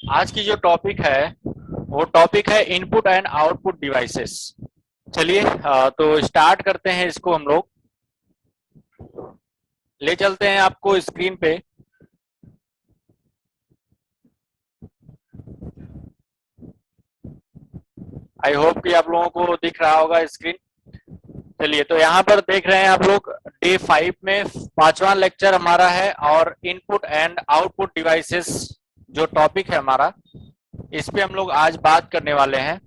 आज की जो टॉपिक है वो टॉपिक है इनपुट एंड आउटपुट डिवाइसेस। चलिए तो स्टार्ट करते हैं इसको। हम लोग ले चलते हैं आपको स्क्रीन पे। आई होप कि आप लोगों को दिख रहा होगा स्क्रीन। चलिए तो यहाँ पर देख रहे हैं आप लोग डे 5 में पांचवा लेक्चर हमारा है और इनपुट एंड आउटपुट डिवाइसेस जो टॉपिक है हमारा, इस पे हम लोग आज बात करने वाले हैं।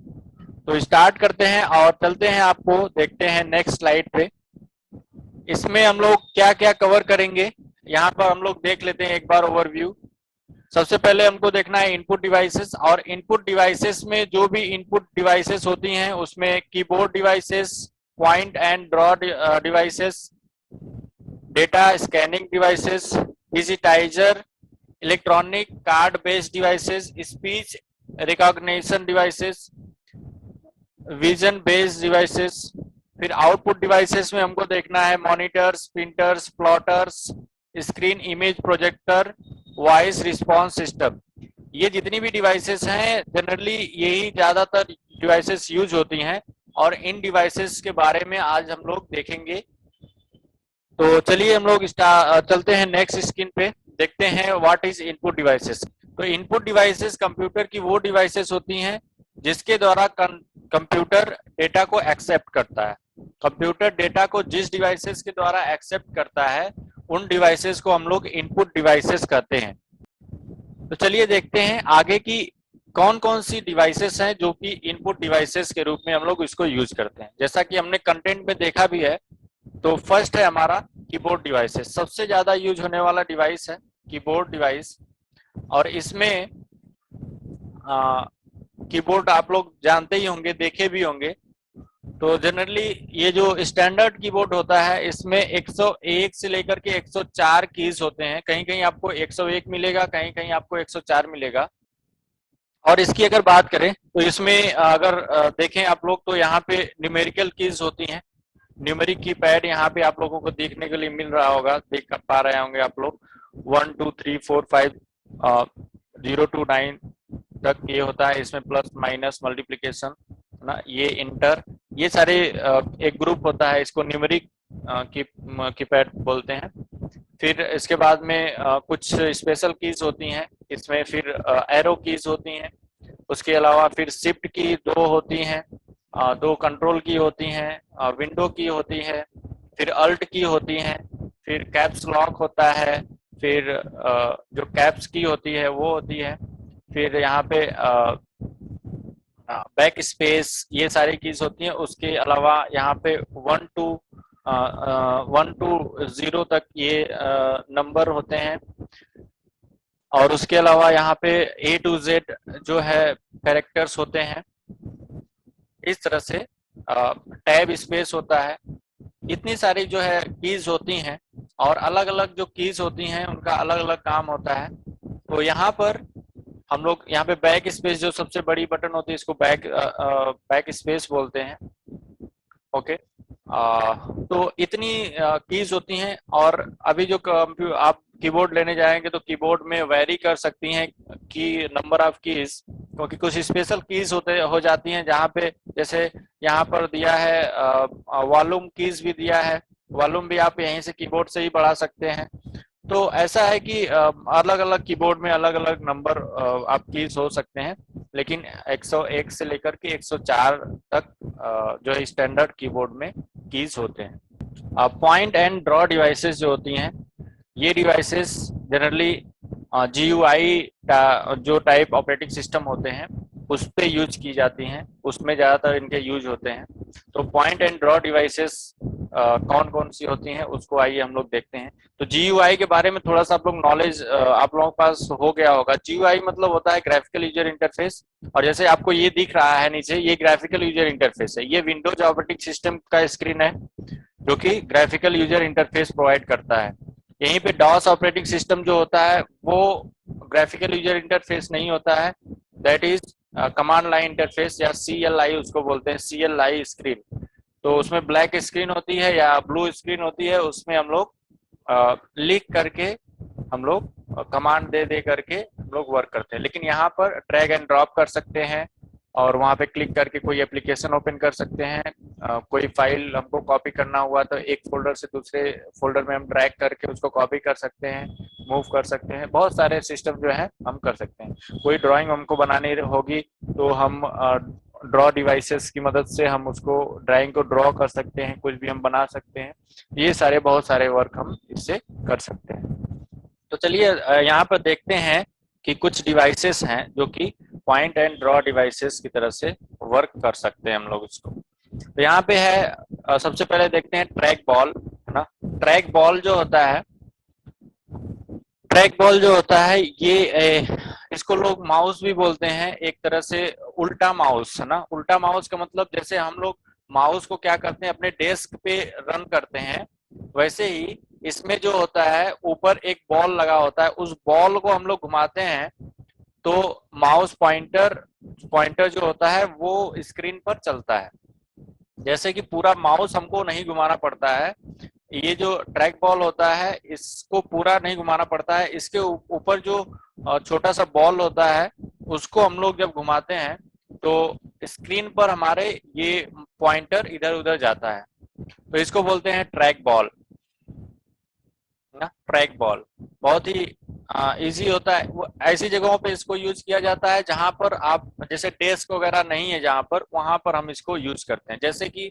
तो स्टार्ट करते हैं और चलते हैं, आपको देखते हैं नेक्स्ट स्लाइड पे। इसमें हम लोग क्या क्या कवर करेंगे यहाँ पर हम लोग देख लेते हैं एक बार ओवरव्यू। सबसे पहले हमको देखना है इनपुट डिवाइसेस, और इनपुट डिवाइसेस में जो भी इनपुट डिवाइसेस होती हैं उसमें keyboard devices, point and draw devices, data scanning devices, digitiser, electronic card based devices, speech recognition devices, vision based devices. फिर आउटपुट डिवाइसेस में हमको देखना है monitors, printers, plotters, screen image projector, voice response system. ये जितनी भी devices हैं generally यही ज्यादातर डिवाइसेस यूज होती हैं और इन डिवाइसेस के बारे में आज हम लोग देखेंगे। तो चलिए हम लोग चलते हैं नेक्स्ट स्क्रीन पे, देखते हैं व्हाट इज इनपुट डिवाइसेस। तो इनपुट डिवाइसेस कंप्यूटर की वो डिवाइसेस होती हैं जिसके द्वारा कंप्यूटर डेटा को एक्सेप्ट करता है। कंप्यूटर डेटा को जिस डिवाइसेस के द्वारा एक्सेप्ट करता है उन डिवाइसेस को हम लोग इनपुट डिवाइसेस कहते हैं। तो चलिए देखते हैं आगे की कौन कौन सी डिवाइसेस हैं जो कि इनपुट डिवाइसेस के रूप में हम लोग इसको यूज करते हैं। जैसा कि हमने कंटेंट में देखा भी है, तो फर्स्ट है हमारा कीबोर्ड डिवाइसेस। सबसे ज्यादा यूज होने वाला डिवाइस है कीबोर्ड डिवाइस, और इसमें कीबोर्ड आप लोग जानते ही होंगे, देखे भी होंगे। तो जनरली ये जो स्टैंडर्ड कीबोर्ड होता है इसमें 101 से लेकर के 104 कीज होते हैं। कहीं कहीं आपको 101 मिलेगा, कहीं कहीं आपको 104 मिलेगा। और इसकी अगर बात करें तो इसमें अगर देखें आप लोग तो यहाँ पे न्यूमेरिकल कीज होती हैं। न्यूमेरिक की पैड यहाँ पे आप लोगों को देखने के लिए मिल रहा होगा, देख पा रहे होंगे आप लोग। 1 2 3 4 5 0 to 9 तक ये होता है। इसमें प्लस माइनस मल्टीप्लीकेशन ना, ये इंटर, ये सारे एक ग्रुप होता है, इसको न्यूमेरिक कीपैड बोलते हैं। फिर इसके बाद में कुछ स्पेशल कीज होती हैं इसमें, फिर एरो कीज होती हैं। उसके अलावा फिर शिफ्ट की दो होती हैं, दो कंट्रोल की होती हैं, विंडो की होती है, फिर अल्ट की होती हैं, फिर कैप्स लॉक होता है, फिर जो कैप्स की होती है वो होती है, फिर यहाँ पे बैक स्पेस, ये सारी कीज होती हैं। उसके अलावा यहाँ पे 1 to 0 तक ये नंबर होते हैं। और उसके अलावा यहाँ पे A to Z जो है कैरेक्टर्स होते हैं। इस तरह से टैब स्पेस होता है। इतनी सारी जो है कीज होती हैं और अलग अलग जो कीज होती हैं उनका अलग अलग काम होता है। तो यहाँ पर हम लोग यहाँ पे बैक स्पेस जो सबसे बड़ी बटन होती है इसको बैक स्पेस बोलते हैं। ओके, तो इतनी कीज होती हैं। और अभी जो आप कीबोर्ड लेने जाएंगे तो कीबोर्ड में वेरी कर सकती हैं की नंबर ऑफ कीज, क्योंकि कुछ स्पेशल कीज हो जाती हैं जहाँ पे, जैसे यहाँ पर दिया है वॉल्यूम कीज भी दिया है। वॉल्यूम भी आप यहीं से कीबोर्ड से ही बढ़ा सकते हैं। तो ऐसा है कि अलग अलग कीबोर्ड में अलग अलग नंबर आप कीज हो सकते हैं, लेकिन 101 से लेकर के 104 तक जो है स्टैंडर्ड कीबोर्ड में कीज होते हैं। पॉइंट एंड ड्रॉ डिवाइसेस जो होती हैं, ये डिवाइसेस जनरली GUI जो टाइप ऑपरेटिंग सिस्टम होते हैं उस पे यूज की जाती हैं, उसमें ज़्यादातर इनके यूज होते हैं। तो पॉइंट एंड ड्रॉ डिवाइसेस कौन कौन सी होती हैं उसको आइए हम लोग देखते हैं। तो GUI के बारे में थोड़ा सा आप लोग नॉलेज आप लोगों के पास हो गया होगा। GUI मतलब होता है ग्राफिकल यूजर इंटरफेस, और जैसे आपको ये दिख रहा है नीचे, ये ग्राफिकल यूजर इंटरफेस है। ये विंडोज ऑपरेटिंग सिस्टम का स्क्रीन है जो कि ग्राफिकल यूजर इंटरफेस प्रोवाइड करता है। यहीं पे डॉस ऑपरेटिंग सिस्टम जो होता है वो ग्राफिकल यूजर इंटरफेस नहीं होता है, that is command line interface या CLI उसको बोलते हैं, CLI स्क्रीन। तो उसमें ब्लैक स्क्रीन होती है या ब्लू स्क्रीन होती है, उसमें हम लोग लिख करके हम लोग कमांड दे करके हम लोग वर्क करते हैं। लेकिन यहाँ पर ड्रैग एंड ड्रॉप कर सकते हैं और वहाँ पे क्लिक करके कोई एप्लीकेशन ओपन कर सकते हैं। कोई फाइल हमको कॉपी करना हुआ तो एक फोल्डर से दूसरे फोल्डर में हम ड्रैग करके उसको कॉपी कर सकते हैं, मूव कर सकते हैं। बहुत सारे सिस्टम जो है हम कर सकते हैं। कोई ड्राइंग हमको बनानी होगी तो हम ड्रॉ डिवाइसेस की मदद से हम उसको ड्राइंग को ड्रॉ कर सकते हैं, कुछ भी हम बना सकते हैं। ये सारे बहुत सारे वर्क हम इससे कर सकते हैं। तो चलिए यहाँ पर देखते हैं कि कुछ डिवाइसेस हैं जो कि पॉइंट एंड ड्रॉ डिवाइसेस की तरह से वर्क कर सकते हैं हम लोग इसको। तो यहाँ पे है सबसे पहले देखते हैं ट्रैक बॉल, है ना। ट्रैक बॉल जो होता है, ट्रैक बॉल जो होता है ये इसको लोग माउस भी बोलते हैं, एक तरह से उल्टा माउस, है ना। उल्टा माउस का मतलब जैसे हम लोग माउस को क्या करते हैं अपने डेस्क पे रन करते हैं, वैसे ही इसमें जो होता है ऊपर एक बॉल लगा होता है, उस बॉल को हम लोग घुमाते हैं तो माउस पॉइंटर पॉइंटर जो होता है वो स्क्रीन पर चलता है। जैसे कि पूरा माउस हमको नहीं घुमाना पड़ता है, ये जो ट्रैक बॉल होता है इसको पूरा नहीं घुमाना पड़ता है, इसके ऊपर जो छोटा सा बॉल होता है उसको हम लोग जब घुमाते हैं तो स्क्रीन पर हमारे ये पॉइंटर इधर उधर जाता है, तो इसको बोलते हैं ट्रैक बॉल ना। ट्रैक बॉल बहुत ही इजी होता है। वो ऐसी जगहों पे इसको यूज किया जाता है जहां पर आप जैसे डेस्क वगैरह नहीं है, जहां पर वहां पर हम इसको यूज करते हैं। जैसे कि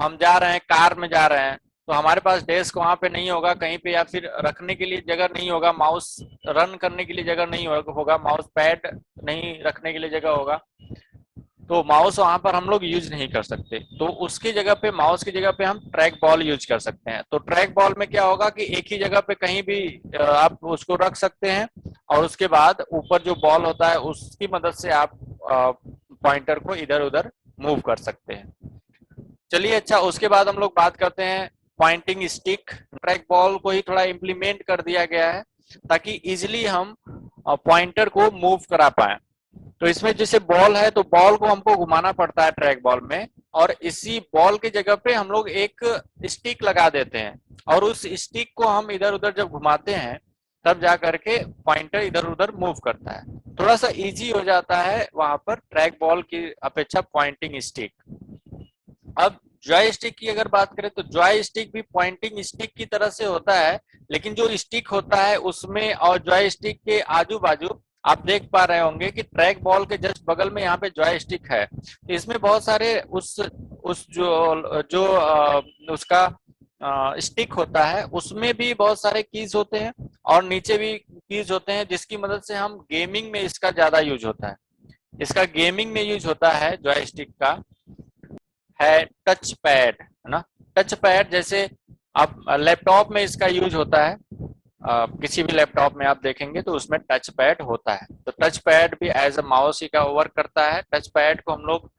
हम जा रहे हैं, कार में जा रहे हैं, तो हमारे पास डेस्क वहां पे नहीं होगा कहीं पे, या फिर रखने के लिए जगह नहीं होगा, माउस रन करने के लिए जगह नहीं होगा, माउस पैड नहीं रखने के लिए जगह होगा, तो माउस वहां पर हम लोग यूज नहीं कर सकते। तो उसकी जगह पे, माउस की जगह पे हम ट्रैक बॉल यूज कर सकते हैं। तो ट्रैक बॉल में क्या होगा कि एक ही जगह पे कहीं भी आप उसको रख सकते हैं और उसके बाद ऊपर जो बॉल होता है उसकी मदद से आप पॉइंटर को इधर उधर मूव कर सकते हैं। चलिए अच्छा, उसके बाद हम लोग बात करते हैं पॉइंटिंग स्टिक। ट्रैक बॉल को ही थोड़ा इम्प्लीमेंट कर दिया गया है ताकि इजिली हम पॉइंटर को मूव करा पाए। तो इसमें जैसे बॉल है तो बॉल को हमको घुमाना पड़ता है ट्रैक बॉल में, और इसी बॉल की जगह पे हम लोग एक स्टिक लगा देते हैं और उस स्टिक को हम इधर उधर जब घुमाते हैं तब जा करके पॉइंटर इधर उधर मूव करता है। थोड़ा सा इजी हो जाता है वहां पर ट्रैक बॉल की अपेक्षा पॉइंटिंग स्टिक। अब जॉय स्टिक की अगर बात करें तो जॉय स्टिक भी पॉइंटिंग स्टिक की तरह से होता है, लेकिन जो स्टिक होता है उसमें और जॉय स्टिक के आजू बाजू आप देख पा रहे होंगे कि ट्रैक बॉल के जस्ट बगल में यहाँ पे जॉय स्टिक है। तो इसमें बहुत सारे उस जो जो उसका स्टिक होता है उसमें भी बहुत सारे कीज होते हैं और नीचे भी कीज होते हैं, जिसकी मदद से हम गेमिंग में इसका ज्यादा यूज होता है। इसका गेमिंग में यूज होता है जॉय स्टिक का, है टच पैड, है ना। टच पैड जैसे आप लैपटॉप में इसका यूज होता है, किसी भी लैपटॉप में आप देखेंगे तो उसमें टच पैड होता है। तो टच पैड भी एज अ माउस ही का वर्क करता है। टच पैड को हम लोग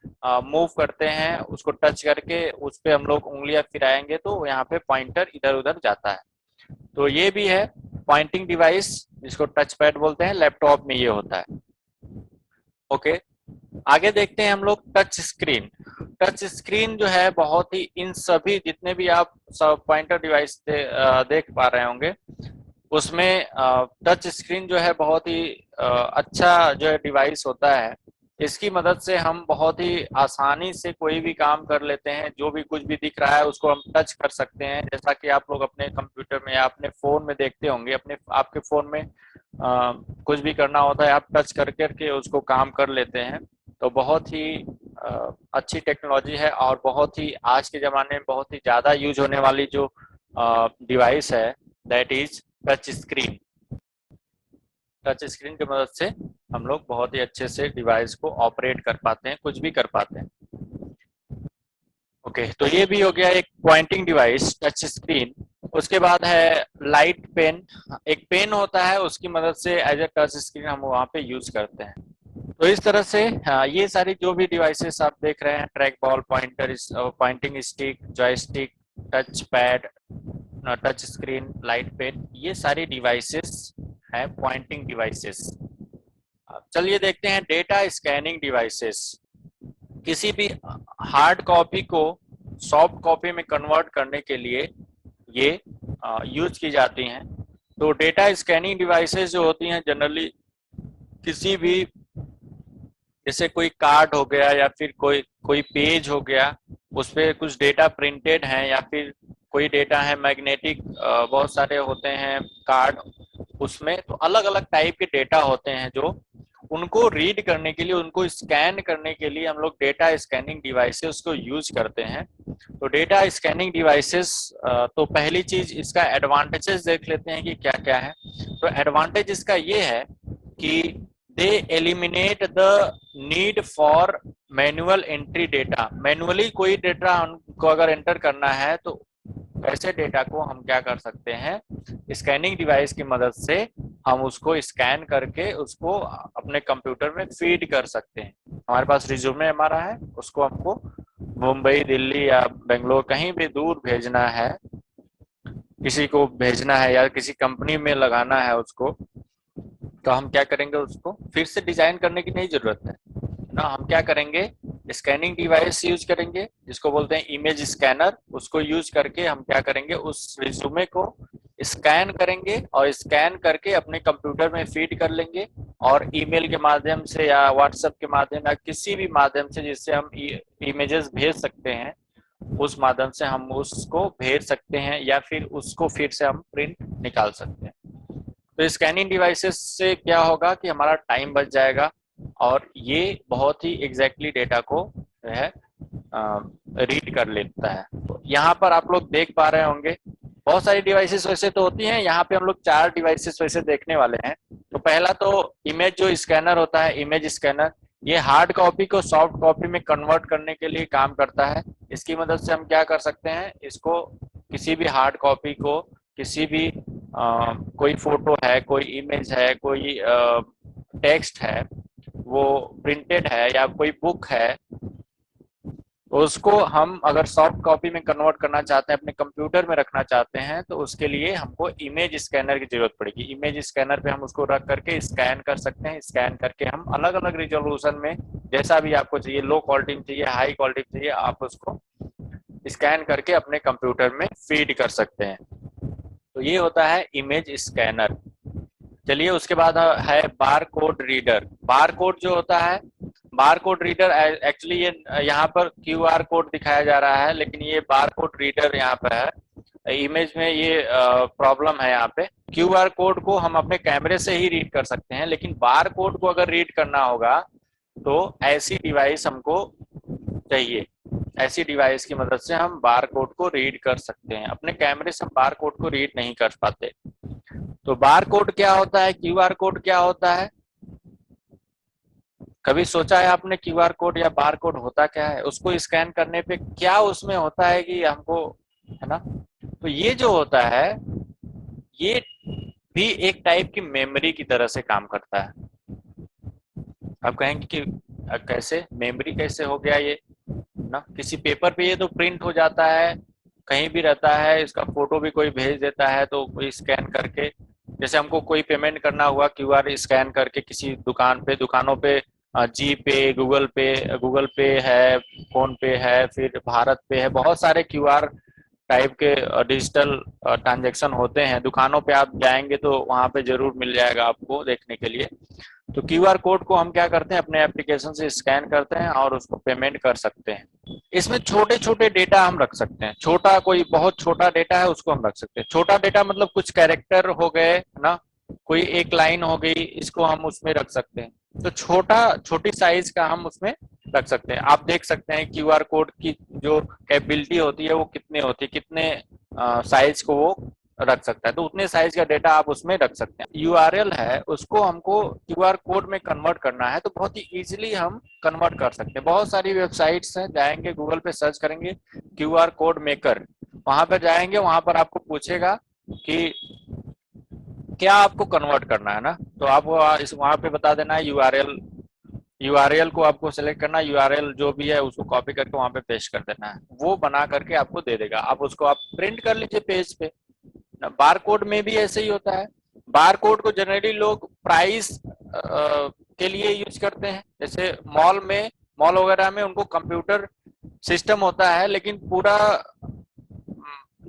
मूव करते हैं, उसको टच करके उस पर हम लोग उंगलियां फिराएंगे तो यहाँ पे पॉइंटर इधर उधर जाता है। तो ये भी है पॉइंटिंग डिवाइस जिसको टच पैड बोलते हैं, लैपटॉप में ये होता है। ओके, आगे देखते हैं हम लोग टच स्क्रीन। टच स्क्रीन जो है बहुत ही, इन सभी जितने भी आप सब पॉइंटर डिवाइस देख पा रहे होंगे उसमें टच स्क्रीन जो है बहुत ही अच्छा जो है डिवाइस होता है। इसकी मदद से हम बहुत ही आसानी से कोई भी काम कर लेते हैं, जो भी कुछ भी दिख रहा है उसको हम टच कर सकते हैं। जैसा कि आप लोग अपने कंप्यूटर में या अपने फोन में देखते होंगे, अपने आपके फोन में कुछ भी करना होता है आप टच कर करके उसको काम कर लेते हैं। तो बहुत ही अच्छी टेक्नोलॉजी है और बहुत ही आज के ज़माने में बहुत ही ज़्यादा यूज होने वाली जो डिवाइस है that is touch screen. Touch screen की मदद से हम लोग बहुत ही अच्छे से डिवाइस को ऑपरेट कर पाते हैं, कुछ भी कर पाते हैं। ओके, तो ये भी हो गया एक पॉइंटिंग डिवाइस टच स्क्रीन। उसके बाद है लाइट पेन। एक पेन होता है, उसकी मदद से एज ए टच स्क्रीन हम वहाँ पे यूज करते हैं। तो इस तरह से ये सारी जो भी डिवाइसेस आप देख रहे हैं, track ball, pointer, pointing stick, joystick, touch pad, touch screen, light pen, ये सारी डिवाइसेस हैं पॉइंटिंग डिवाइसेस। चलिए देखते हैं डेटा स्कैनिंग डिवाइसेस। किसी भी हार्ड कॉपी को सॉफ्ट कॉपी में कन्वर्ट करने के लिए ये यूज की जाती हैं। तो डेटा स्कैनिंग डिवाइसेस जो होती हैं जनरली किसी भी, जैसे कोई कार्ड हो गया या फिर कोई कोई पेज हो गया, उस पे कुछ डेटा प्रिंटेड है, या फिर कोई डेटा है मैग्नेटिक, बहुत सारे होते हैं कार्ड उसमें, तो अलग अलग टाइप के डेटा होते हैं जो उनको रीड करने के लिए, उनको स्कैन करने के लिए हम लोग डेटा स्कैनिंग डिवाइसेस को यूज करते हैं। तो डेटा स्कैनिंग डिवाइसेस, तो पहली चीज इसका एडवांटेजेस देख लेते हैं कि क्या क्या है। तो एडवांटेज इसका ये है कि they eliminate the need for manual entry data. Manually कोई डेटा हमको अगर एंटर करना है तो ऐसे डेटा को हम क्या कर सकते हैं, स्कैनिंग डिवाइस की मदद से हम उसको स्कैन करके उसको अपने कंप्यूटर में फीड कर सकते हैं। हमारे पास रिज्यूमे हमारा है, उसको हमको मुंबई, दिल्ली या बेंगलोर कहीं भी दूर भेजना है, किसी को भेजना है या किसी कंपनी में लगाना है उसको, तो हम क्या करेंगे, उसको फिर से डिजाइन करने की नहीं जरूरत है ना। हम क्या करेंगे, स्कैनिंग डिवाइस यूज करेंगे जिसको बोलते हैं इमेज स्कैनर। उसको यूज करके हम क्या करेंगे, उस रिज्यूमे को स्कैन करेंगे और स्कैन करके अपने कंप्यूटर में फीड कर लेंगे, और ईमेल के माध्यम से या व्हाट्सएप के माध्यम या किसी भी माध्यम से जिससे हम इमेजेस भेज सकते हैं, उस माध्यम से हम उसको भेज सकते हैं, या फिर उसको फिर से हम प्रिंट निकाल सकते हैं। तो स्कैनिंग डिवाइसेस से क्या होगा कि हमारा टाइम बच जाएगा, और ये बहुत ही एग्जैक्टली डेटा को जो है रीड कर लेता है। तो यहाँ पर आप लोग देख पा रहे होंगे बहुत सारी डिवाइसेस वैसे तो होती हैं, यहाँ पे हम लोग 4 डिवाइसेस वैसे देखने वाले हैं। तो पहला तो इमेज जो स्कैनर होता है, इमेज स्कैनर, ये हार्ड कॉपी को सॉफ्ट कॉपी में कन्वर्ट करने के लिए काम करता है। इसकी मदद से हम क्या कर सकते हैं, इसको किसी भी हार्ड कॉपी को, किसी भी कोई फोटो है, कोई इमेज है, कोई टेक्स्ट है, वो प्रिंटेड है या कोई बुक है, उसको हम अगर सॉफ्ट कॉपी में कन्वर्ट करना चाहते हैं, अपने कंप्यूटर में रखना चाहते हैं, तो उसके लिए हमको इमेज स्कैनर की जरूरत पड़ेगी। इमेज स्कैनर पे हम उसको रख करके स्कैन कर सकते हैं। स्कैन करके हम अलग अलग रिजोल्यूशन में, जैसा भी आपको चाहिए, लो क्वालिटी में चाहिए, हाई क्वालिटी में चाहिए, आप उसको स्कैन करके अपने कंप्यूटर में फीड कर सकते हैं। तो ये होता है इमेज स्कैनर। चलिए उसके बाद है bar code reader. Bar code जो होता है, बार कोड रीडर एक्चुअली ये यहाँ पर क्यूआर कोड दिखाया जा रहा है, लेकिन ये बार कोड रीडर यहाँ पर है। इमेज में ये प्रॉब्लम है। यहाँ पे क्यूआर कोड को हम अपने कैमरे से ही रीड कर सकते हैं, लेकिन बार कोड को अगर रीड करना होगा तो ऐसी डिवाइस हमको चाहिए। ऐसी डिवाइस की मदद से हम बार कोड को रीड कर सकते हैं। अपने कैमरे से हम बार कोड को रीड नहीं कर पाते। तो बार कोड क्या होता है, क्यूआर कोड क्या होता है, कभी सोचा है आपने क्यूआर कोड या बार कोड होता क्या है, उसको स्कैन करने पे क्या उसमें होता है कि हमको, है ना। तो ये जो होता है, ये भी एक टाइप की मेमोरी की तरह से काम करता है। आप कहेंगे कि कैसे मेमोरी, कैसे हो गया ये ना। किसी पेपर पे ये तो प्रिंट हो जाता है, कहीं भी रहता है, इसका फोटो भी कोई भेज देता है, तो कोई स्कैन करके, जैसे हमको कोई पेमेंट करना हुआ क्यूआर स्कैन करके किसी दुकान पे, दुकानों पे जी पे, गूगल पे है, फोन पे है, फिर भारत पे है, बहुत सारे क्यूआर टाइप के डिजिटल ट्रांजेक्शन होते हैं। दुकानों पे आप जाएंगे तो वहां पे जरूर मिल जाएगा आपको देखने के लिए। तो क्यूआर कोड को हम क्या करते हैं, अपने एप्लीकेशन से स्कैन करते हैं और उसको पेमेंट कर सकते हैं। इसमें छोटे छोटे डेटा हम रख सकते हैं। छोटा, कोई बहुत छोटा डेटा है उसको हम रख सकते हैं। छोटा डेटा मतलब कुछ कैरेक्टर हो गए ना, कोई एक लाइन हो गई, इसको हम उसमें रख सकते हैं। तो छोटी साइज का हम उसमें रख सकते हैं। आप देख सकते हैं क्यूआर कोड की जो कैपेबिलिटी होती है वो कितने होती है, कितने साइज को वो रख सकता है। तो उतने साइज का डेटा आप उसमें रख सकते हैं। यूआरएल है, उसको हमको क्यूआर कोड में कन्वर्ट करना है, तो बहुत ही इजीली हम कन्वर्ट कर सकते हैं। बहुत सारी वेबसाइट्स हैं, जाएंगे गूगल पे सर्च करेंगे क्यूआर कोड मेकर, वहां पर जाएंगे, वहां पर आपको पूछेगा कि क्या आपको कन्वर्ट करना है ना, तो आपको इस वहां पे बता देना है यूआरएल। यूआरएल को आपको सेलेक्ट करना है, यूआरएल जो भी है उसको कॉपी करके वहां पे पेस्ट कर देना है, वो बना करके आपको दे देगा। आप उसको आप प्रिंट कर लीजिए पेज पे। बार कोड में भी ऐसे ही होता है। बार कोड को जनरली लोग प्राइस के लिए यूज करते हैं। जैसे मॉल वगैरह में उनको कंप्यूटर सिस्टम होता है, लेकिन पूरा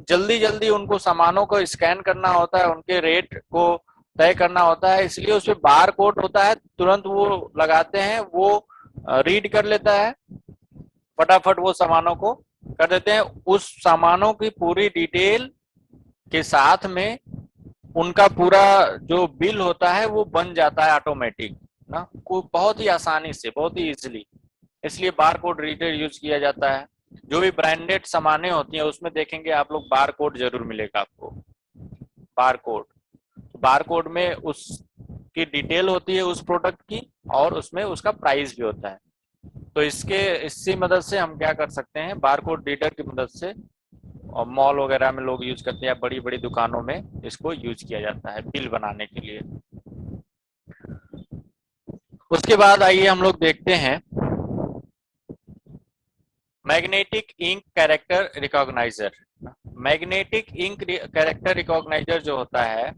जल्दी जल्दी उनको सामानों को स्कैन करना होता है, उनके रेट को तय करना होता है, इसलिए उसमें बार कोड होता है, तुरंत वो लगाते हैं, वो रीड कर लेता है, फटाफट वो सामानों को कर देते हैं। उस सामानों की पूरी डिटेल के साथ में उनका पूरा जो बिल होता है वो बन जाता है ऑटोमेटिक ना, को बहुत ही आसानी से, बहुत ही इजीली। इसलिए बार कोड रीडर यूज किया जाता है। जो भी ब्रांडेड सामानें होती हैं उसमें देखेंगे आप लोग बार कोड जरूर मिलेगा आपको। बार कोड, बार कोड में उसकी डिटेल होती है उस प्रोडक्ट की, और उसमें उसका प्राइस भी होता है। तो इसी मदद से हम क्या कर सकते हैं, बार कोड रीडर की मदद से, और मॉल वगैरह में लोग यूज करते हैं, बड़ी बड़ी दुकानों में इसको यूज किया जाता है बिल बनाने के लिए। उसके बाद आइए हम लोग देखते हैं magnetic ink character recogniser. Magnetic ink character recogniser जो होता है,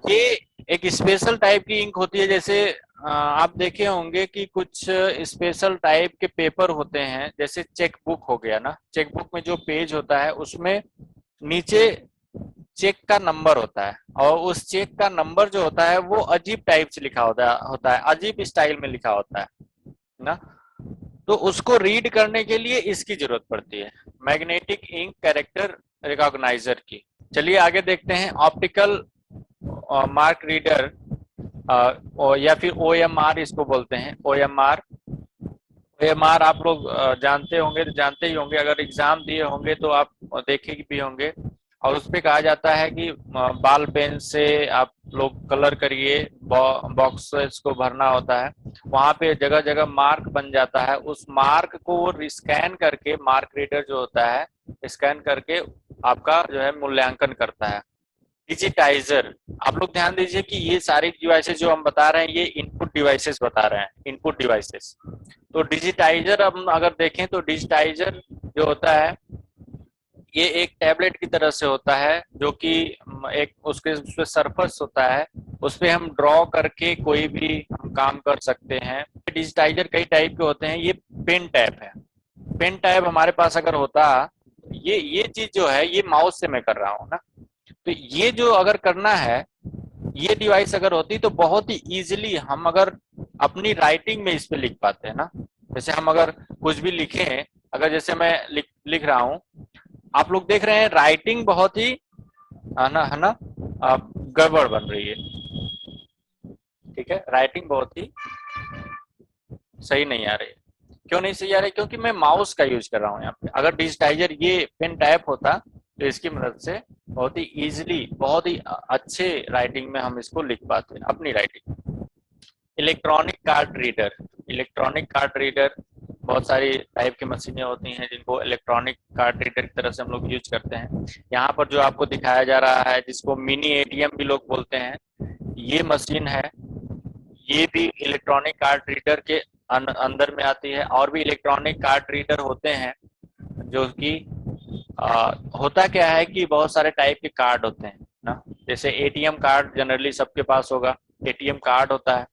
ये एक स्पेशल टाइप की इंक होती है। जैसे आप देखे होंगे कि कुछ स्पेशल टाइप के पेपर होते हैं, जैसे चेक बुक हो गया ना, चेक बुक में जो पेज होता है उसमें नीचे चेक का नंबर होता है, और उस चेक का नंबर जो होता है वो अजीब टाइप से लिखा होता है, अजीब स्टाइल में लिखा होता है ना। तो उसको रीड करने के लिए इसकी जरूरत पड़ती है, मैग्नेटिक इंक कैरेक्टर रिकॉग्नाइजर की। चलिए आगे देखते हैं ऑप्टिकल मार्क रीडर, या फिर OMR इसको बोलते हैं, OMR। OMR आप लोग जानते होंगे, तो जानते ही होंगे, अगर एग्जाम दिए होंगे तो आप देखे भी होंगे। और उसपे कहा जाता है कि बाल पेन से आप लोग कलर करिए, बॉक्सेस को भरना होता है, वहां पे जगह जगह मार्क बन जाता है, उस मार्क को वो स्कैन करके, मार्क रीडर जो होता है स्कैन करके आपका जो है मूल्यांकन करता है। डिजिटाइजर, आप लोग ध्यान दीजिए कि ये सारी डिवाइसेस जो हम बता रहे हैं ये इनपुट डिवाइसेस बता रहे हैं, इनपुट डिवाइसेस। तो डिजिटाइजर हम अगर देखें तो डिजिटाइजर जो होता है ये एक टैबलेट की तरह से होता है, जो कि एक उसके उस पे सरफेस होता है, उस पे हम ड्रॉ करके कोई भी हम काम कर सकते हैं। डिजिटाइजर कई टाइप के होते हैं, ये पेन टैब है। पेन टैब हमारे पास अगर होता, ये चीज जो है ये माउस से मैं कर रहा हूँ ना, तो ये जो अगर करना है, ये डिवाइस अगर होती तो बहुत ही इजीली हम अगर अपनी राइटिंग में इस पे लिख पाते हैं ना। जैसे हम अगर कुछ भी लिखें, अगर जैसे मैं लिख रहा हूँ, आप लोग देख रहे हैं राइटिंग बहुत ही, है ना, गड़बड़ बन रही है, ठीक है, राइटिंग बहुत ही सही नहीं आ रही है। क्यों नहीं सही आ रही? क्योंकि मैं माउस का यूज कर रहा हूँ यहाँ पे। अगर डिजिटाइजर ये पेन टाइप होता तो इसकी मदद से बहुत ही इजीली, बहुत ही अच्छे राइटिंग में हम इसको लिख पाते हैं, अपनी writing. Electronic card reader, electronic card reader, बहुत सारी टाइप की मशीनें होती हैं जिनको इलेक्ट्रॉनिक कार्ड रीडर की तरह से हम लोग यूज करते हैं। यहाँ पर जो आपको दिखाया जा रहा है, जिसको मिनी ATM भी लोग बोलते हैं, ये मशीन है, ये भी इलेक्ट्रॉनिक कार्ड रीडर के अंदर में आती है। और भी इलेक्ट्रॉनिक कार्ड रीडर होते हैं जो कि होता क्या है कि बहुत सारे टाइप के कार्ड होते हैं ना, जैसे ATM कार्ड जनरली सबके पास होगा, ATM कार्ड होता है।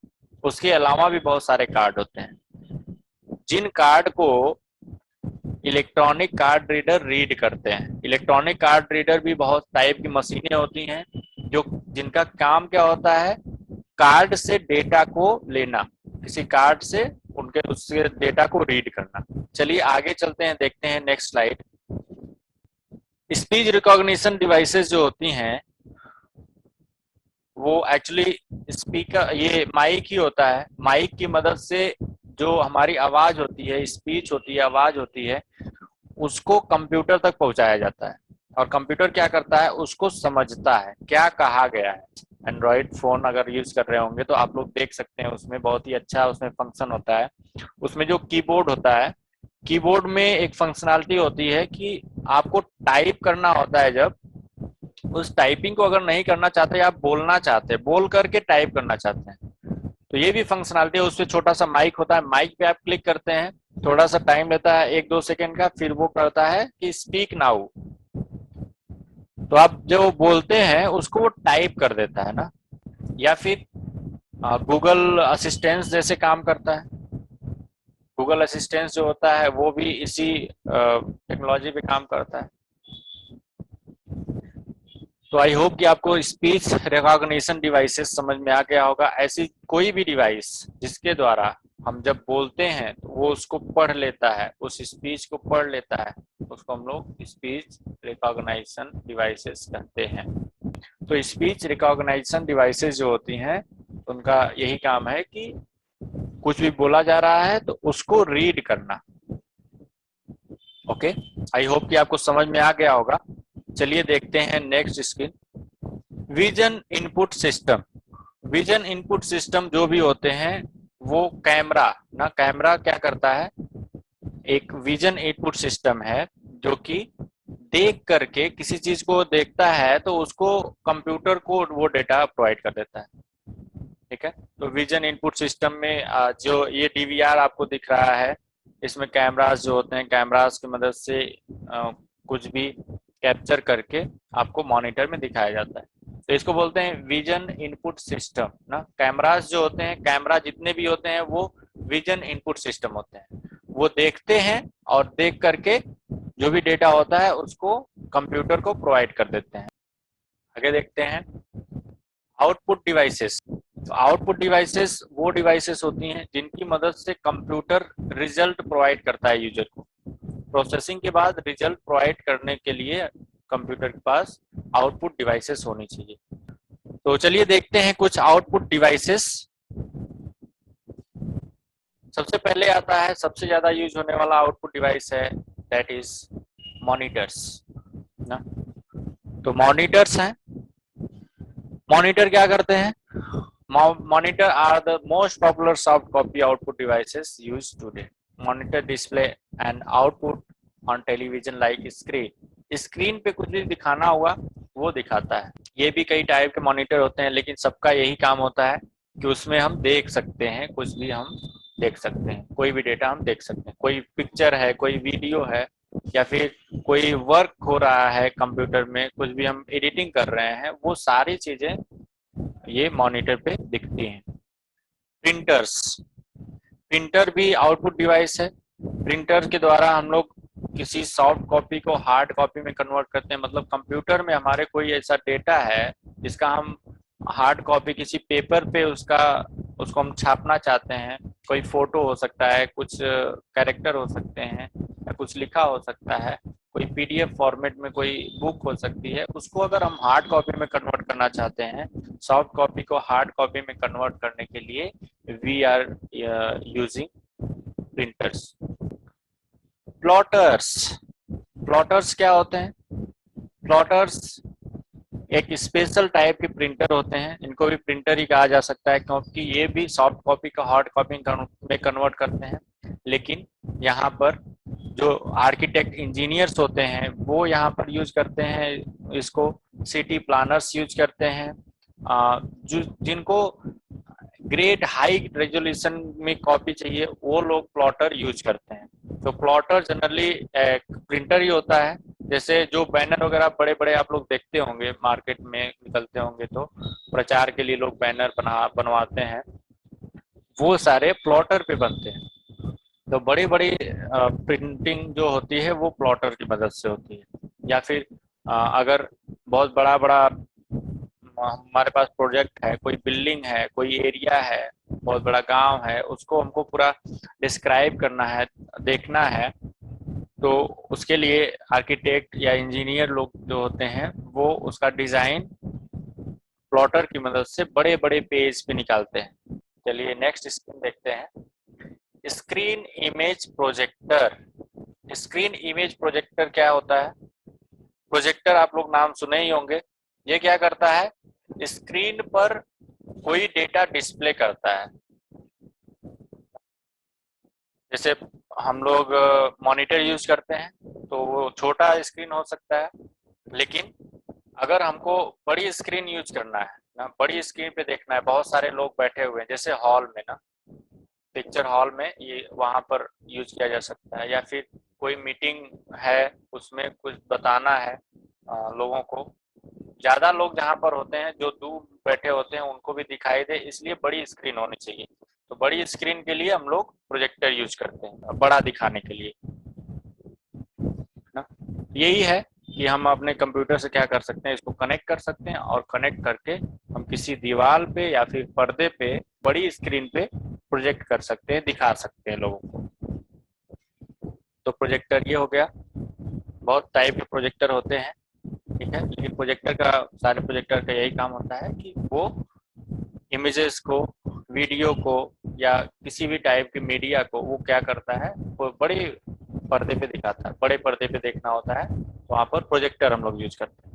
उसके अलावा भी बहुत सारे कार्ड होते हैं, जिन कार्ड को इलेक्ट्रॉनिक कार्ड रीडर रीड करते हैं। इलेक्ट्रॉनिक कार्ड रीडर भी बहुत टाइप की मशीनें होती हैं जो, जिनका काम क्या होता है, कार्ड से डेटा को लेना, किसी कार्ड से उनके उससे डेटा को रीड करना। चलिए आगे चलते हैं, देखते हैं next slide. Speech recognition devices जो होती हैं वो एक्चुअली स्पीकर, ये माइक ही होता है। माइक की मदद से जो हमारी आवाज होती है, स्पीच होती है, आवाज होती है, उसको कंप्यूटर तक पहुंचाया जाता है। और कंप्यूटर क्या करता है, उसको समझता है क्या कहा गया है। एंड्रॉइड फोन अगर यूज कर रहे होंगे तो आप लोग देख सकते हैं, उसमें बहुत ही अच्छा उसमें फंक्शन होता है। उसमें जो कीबोर्ड होता है, कीबोर्ड में एक फंक्शनैलिटी होती है कि आपको टाइप करना होता है, जब उस टाइपिंग को अगर नहीं करना चाहते, आप बोलना चाहते हैं, बोल करके टाइप करना चाहते हैं, तो ये भी फंक्शनैलिटी है। उससे छोटा सा माइक होता है, माइक पे आप क्लिक करते हैं, थोड़ा सा टाइम लेता है 1-2 सेकंड का, फिर वो करता है कि स्पीक नाउ, तो आप जो बोलते हैं उसको वो टाइप कर देता है ना। या फिर गूगल असिस्टेंस जैसे काम करता है। गूगल असिस्टेंस जो होता है वो भी इसी टेक्नोलॉजी पे काम करता है। तो आई होप कि आपको स्पीच रिकॉग्निशन डिवाइसेस समझ में आ गया होगा। ऐसी कोई भी डिवाइस जिसके द्वारा हम जब बोलते हैं तो वो उसको पढ़ लेता है, उस स्पीच को पढ़ लेता है, उसको हम लोग स्पीच रिकॉग्निशन डिवाइसेस कहते हैं। तो स्पीच रिकॉग्निशन डिवाइसेस जो होती हैं उनका यही काम है कि कुछ भी बोला जा रहा है तो उसको रीड करना। ओके, आई होप कि आपको समझ में आ गया होगा। चलिए देखते हैं next screen. Vision input system. Vision input system जो भी होते हैं वो कैमरा ना, कैमरा क्या करता है, एक विजन इनपुट सिस्टम है जो कि देख करके किसी चीज को देखता है तो उसको कंप्यूटर को वो डेटा प्रोवाइड कर देता है। ठीक है, तो विजन इनपुट सिस्टम में जो ये डीवीआर आपको दिख रहा है, इसमें कैमरास जो होते हैं, कैमरास की मदद से कुछ भी कैप्चर करके आपको मॉनिटर में दिखाया जाता है। तो इसको बोलते हैं विजन इनपुट सिस्टम ना। कैमरास जो होते हैं, कैमरा जितने भी होते हैं वो विजन इनपुट सिस्टम होते हैं। वो देखते हैं और देख करके जो भी डेटा होता है उसको कंप्यूटर को प्रोवाइड कर देते हैं। आगे देखते हैं आउटपुट डिवाइसेस। तो आउटपुट डिवाइसेस वो डिवाइसेस होती हैं जिनकी मदद से कंप्यूटर रिजल्ट प्रोवाइड करता है यूजर को। प्रोसेसिंग के बाद रिजल्ट प्रोवाइड करने के लिए कंप्यूटर के पास आउटपुट डिवाइसेस होनी चाहिए। तो चलिए देखते हैं कुछ आउटपुट डिवाइसेस। सबसे पहले आता है, सबसे ज्यादा यूज होने वाला आउटपुट डिवाइस है, दैट इज मॉनिटर्स ना। तो मॉनिटर्स हैं। मॉनिटर क्या करते हैं? Monitor are the most popular soft copy output devices used today. Monitor display and output on television like screen. Screen पे कुछ भी दिखाना हुआ वो दिखाता है। ये भी कई टाइप के मॉनिटर होते हैं, लेकिन सबका यही काम होता है कि उसमें हम देख सकते हैं, कुछ भी हम देख सकते हैं, कोई भी डेटा हम देख सकते हैं। कोई पिक्चर है, कोई वीडियो है, या फिर कोई वर्क हो रहा है कंप्यूटर में, कुछ भी हम एडिटिंग कर रहे हैं, वो सारी चीजें ये मॉनिटर पे दिखती हैं। प्रिंटर्स। प्रिंटर भी आउटपुट डिवाइस है। प्रिंटर के द्वारा हम लोग किसी सॉफ्ट कॉपी को हार्ड कॉपी में कन्वर्ट करते हैं। मतलब कंप्यूटर में हमारे कोई ऐसा डेटा है जिसका हम हार्ड कॉपी किसी पेपर पे उसको हम छापना चाहते हैं। कोई फोटो हो सकता है, कुछ कैरेक्टर हो सकते हैं, या कुछ लिखा हो सकता है, कोई पीडीएफ फॉर्मेट में कोई बुक हो सकती है। उसको अगर हम हार्ड कॉपी में कन्वर्ट करना चाहते हैं, सॉफ्ट कॉपी को हार्ड कॉपी में कन्वर्ट करने के लिए we are using printers. Plotters. Plotters क्या होते हैं? प्लॉटर्स एक स्पेशल टाइप के प्रिंटर होते हैं। इनको भी प्रिंटर ही कहा जा सकता है क्योंकि ये भी सॉफ्ट कॉपी का हार्ड कॉपी में कन्वर्ट करते हैं। लेकिन यहाँ पर जो आर्किटेक्ट इंजीनियर्स होते हैं वो यहाँ पर यूज करते हैं इसको। सिटी प्लानर्स यूज करते हैं, जो जिनको ग्रेट हाई रेजोल्यूशन में कॉपी चाहिए वो लोग प्लॉटर यूज करते हैं। तो प्लॉटर जनरली प्रिंटर ही होता है। जैसे जो बैनर वगैरह बड़े बड़े आप लोग देखते होंगे, मार्केट में निकलते होंगे, तो प्रचार के लिए लोग बैनर बनवाते हैं, वो सारे प्लॉटर पे बनते हैं। तो बड़ी बड़ी प्रिंटिंग जो होती है वो प्लॉटर की मदद से होती है। या फिर अगर बहुत बड़ा बड़ा हमारे पास प्रोजेक्ट है, कोई बिल्डिंग है, कोई एरिया है, बहुत बड़ा गांव है, उसको हमको पूरा डिस्क्राइब करना है, देखना है, तो उसके लिए आर्किटेक्ट या इंजीनियर लोग जो होते हैं वो उसका डिजाइन प्लॉटर की मदद से बड़े बड़े पेज पे निकालते हैं। चलिए नेक्स्ट स्क्रीन देखते हैं। Screen image projector. Screen image projector क्या होता है? प्रोजेक्टर आप लोग नाम सुने ही होंगे। ये क्या करता है? स्क्रीन पर कोई डेटा डिस्प्ले करता है। जैसे हम लोग मॉनिटर यूज करते हैं तो वो छोटा स्क्रीन हो सकता है, लेकिन अगर हमको बड़ी स्क्रीन यूज करना है ना, बड़ी स्क्रीन पे देखना है, बहुत सारे लोग बैठे हुए हैं, जैसे हॉल में ना, पिक्चर हॉल में ये वहां पर यूज किया जा सकता है। या फिर कोई मीटिंग है, उसमें कुछ बताना है लोगों को, ज्यादा लोग जहाँ पर होते हैं, जो दूर बैठे होते हैं उनको भी दिखाई दे, इसलिए बड़ी स्क्रीन होनी चाहिए। तो बड़ी स्क्रीन के लिए हम लोग प्रोजेक्टर यूज करते हैं, बड़ा दिखाने के लिए ना। यही है कि हम अपने कंप्यूटर से क्या कर सकते हैं, इसको कनेक्ट कर सकते हैं और कनेक्ट करके हम किसी दीवार पे या फिर पर्दे पे बड़ी स्क्रीन पे प्रोजेक्ट कर सकते हैं, दिखा सकते हैं लोगों को। तो प्रोजेक्टर ये हो गया। बहुत टाइप के प्रोजेक्टर होते हैं, ठीक है, लेकिन प्रोजेक्टर का, सारे प्रोजेक्टर का यही काम होता है कि वो इमेजेस को, वीडियो को या किसी भी टाइप के मीडिया को वो क्या करता है, वो बड़े पर्दे पे दिखाता है। बड़े पर्दे पे देखना होता है तो वहाँ पर प्रोजेक्टर हम लोग यूज करते हैं।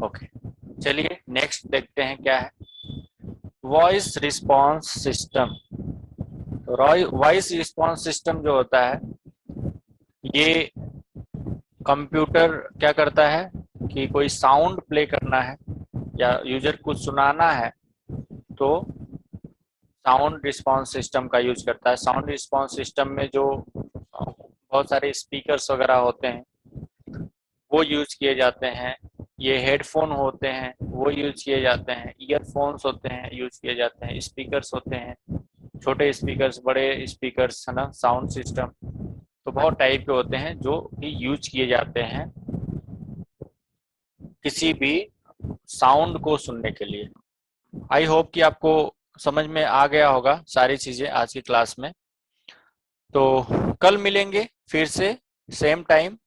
ओके, चलिए नेक्स्ट देखते हैं क्या है। Voice response system. Voice response system जो होता है, ये कंप्यूटर क्या करता है कि कोई साउंड प्ले करना है या यूजर को सुनाना है तो साउंड रिस्पॉन्स सिस्टम का यूज करता है। साउंड रिस्पॉन्स सिस्टम में जो बहुत सारे स्पीकर्स वगैरह होते हैं वो यूज किए जाते हैं। ये हेडफोन होते हैं वो यूज किए जाते हैं, ईयरफोन्स होते हैं यूज किए जाते हैं, स्पीकर्स होते हैं, छोटे स्पीकर्स, बड़े स्पीकर्स, है ना, साउंड सिस्टम। तो बहुत टाइप के होते हैं जो कि यूज किए जाते हैं किसी भी साउंड को सुनने के लिए। आई होप कि आपको समझ में आ गया होगा सारी चीजें आज की क्लास में। तो कल मिलेंगे फिर से सेम टाइम।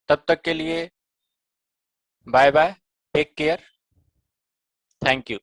तब तक के लिए bye bye, take care, thank you.